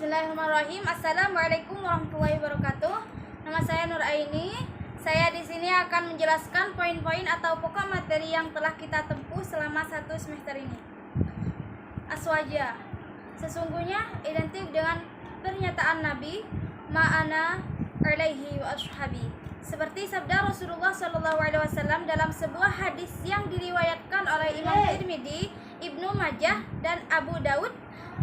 Bismillahirrahmanirrahim. Assalamualaikum warahmatullahi wabarakatuh. Nama saya Nur Aini. Saya di sini akan menjelaskan poin-poin atau pokok materi yang telah kita tempuh selama 1 semester ini. Aswaja, sesungguhnya identik dengan pernyataan Nabi ma'ana alaihi wa ashabi. Seperti sabda Rasulullah SAW dalam sebuah hadis yang diriwayatkan oleh Imam Tirmidzi, Ibnu Majah, dan Abu Daud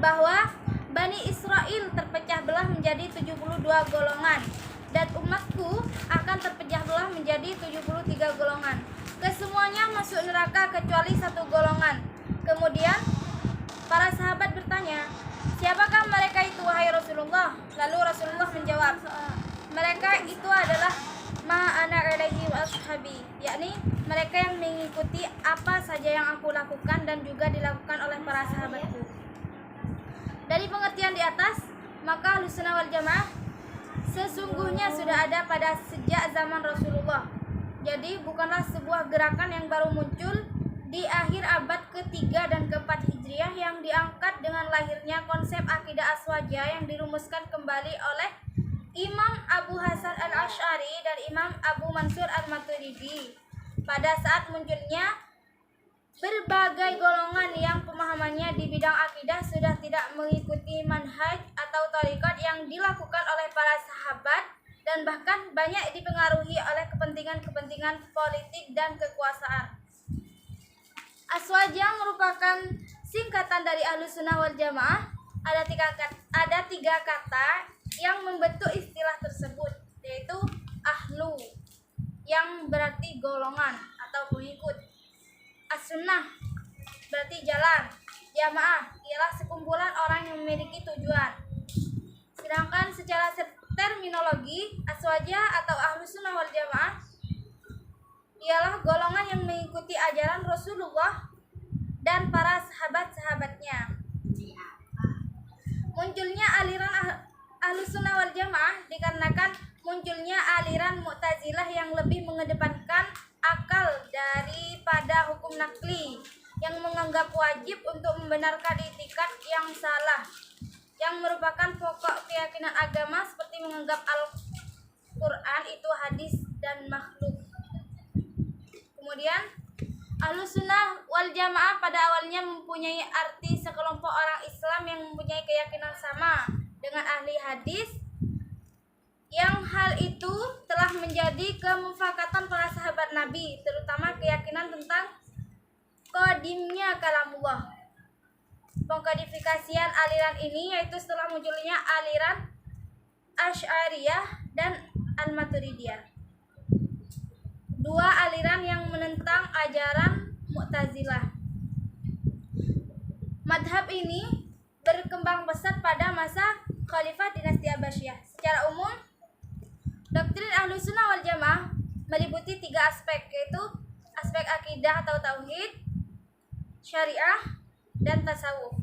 bahwa Bani Israel terpecah belah menjadi 72 golongan dan umatku akan terpecah belah menjadi 73 golongan. Kesemuanya masuk neraka kecuali 1 golongan. Kemudian para sahabat bertanya, "Siapakah mereka itu, wahai Rasulullah?" Lalu Rasulullah menjawab, "Mereka itu adalah ma'ana alaihi wa ashabi," yakni mereka yang mengikuti apa saja yang aku lakukan dan juga dilakukan oleh para sahabatku. Dari pengertian di atas, maka Ahlussunnah wal Jamaah sesungguhnya sudah ada pada sejak zaman Rasulullah. Jadi bukanlah sebuah gerakan yang baru muncul di akhir abad ke-3 dan ke-4 Hijriah yang diangkat dengan lahirnya konsep akidah aswaja yang dirumuskan kembali oleh Imam Abu Hasan al-Asy'ari dan Imam Abu Mansur al-Maturidi. Pada saat munculnya berbagai golongan yang pemahamannya di bidang akidah sudah tidak mengikuti manhaj atau thariqat yang dilakukan oleh para sahabat dan bahkan banyak dipengaruhi oleh kepentingan-kepentingan politik dan kekuasaan. Aswaja merupakan singkatan dari Ahlussunnah wal Jamaah. Ada tiga kata yang membentuk istilah tersebut, yaitu ahlu yang berarti golongan atau pengikut, as-sunnah berarti jalan, jamaah ialah sekumpulan orang yang memiliki tujuan. Sedangkan secara terminologi, aswaja atau Ahlussunnah wal Jamaah ialah golongan yang mengikuti ajaran Rasulullah dan para sahabat-sahabatnya. Munculnya aliran Ahlussunnah wal Jamaah dikarenakan munculnya aliran Mu'tazilah yang lebih mengedepankan akal daripada hukum nakli, yang menganggap wajib untuk membenarkan itikad yang salah, yang merupakan pokok keyakinan agama, seperti menganggap Al-Quran itu hadis dan makhluk. Kemudian Ahlussunnah wal Jamaah pada awalnya mempunyai arti sekelompok orang Islam yang mempunyai keyakinan sama dengan ahli hadis, yang hal itu telah menjadi kemufakatan para sahabat Nabi, terutama keyakinan tentang qadimnya kalamullah. Pengkodifikasian aliran ini yaitu setelah munculnya aliran Asy'ariyah dan Al-Maturidiyah, dua aliran yang menentang ajaran Mu'tazilah. Madhab ini berkembang pesat pada masa Khalifah Dinasti Abbasiyah. Secara umum, doktrin Ahlussunnah wal Jamaah meliputi 3 aspek, yaitu aspek akidah atau tauhid, syariah, dan tasawuf.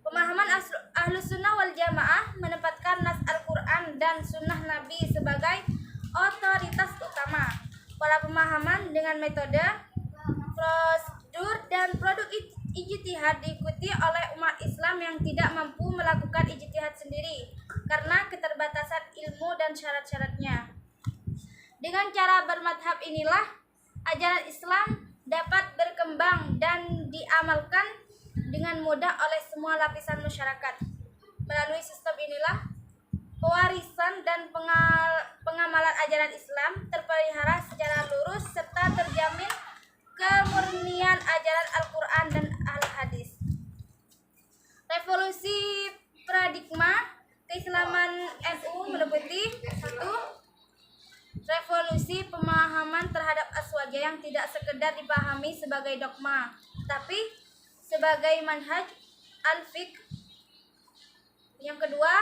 Pemahaman Ahlussunnah wal Jamaah menempatkan nas Al-Quran dan sunnah Nabi sebagai otoritas utama. Pola pemahaman dengan metode, prosedur, dan produk ijtihad diikuti oleh umat Islam yang tidak mampu melakukan ijtihad sendiri karena keterbatasan ilmu dan syarat-syaratnya. Dengan cara bermadhab inilah ajaran Islam dapat berkembang dan diamalkan dengan mudah oleh semua lapisan masyarakat. Melalui sistem inilah pewarisan dan pengamalan ajaran Islam terpelihara secara lurus serta terjamin kemurnian ajaran Al-Quran dan Al-Hadis. Revolusi paradigma keislaman NU meliputi 1. Revolusi pemahaman terhadap aswaja yang tidak sekedar dipahami sebagai dogma, tapi sebagai manhaj al-fiqh. Yang kedua,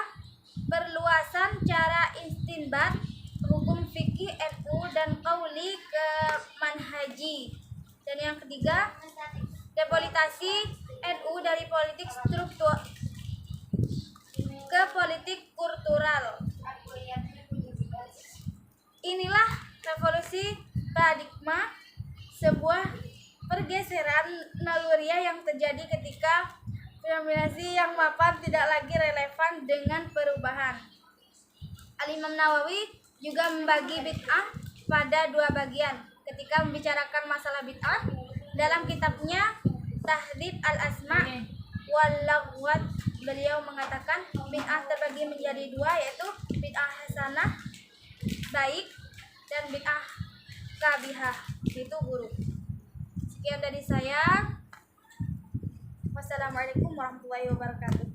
perluasan cara istinbat hukum fikih NU dan qauli ke manhaji. Dan yang ketiga, depolitisasi NU dari politik struktur ke politik kultural. Inilah revolusi paradigma, sebuah pergeseran naluriah yang terjadi ketika Denominasi yang mapan tidak lagi relevan dengan perubahan. Al-Imam Nawawi juga membagi bid'ah pada dua bagian. Ketika membicarakan masalah bid'ah dalam kitabnya Tahdhib al-Asma' wal Laghwat, beliau mengatakan bid'ah terbagi menjadi dua, yaitu bid'ah hasanah baik dan bid'ah kabihah itu buruk. Sekian dari saya. Wassalamualaikum warahmatullahi wabarakatuh.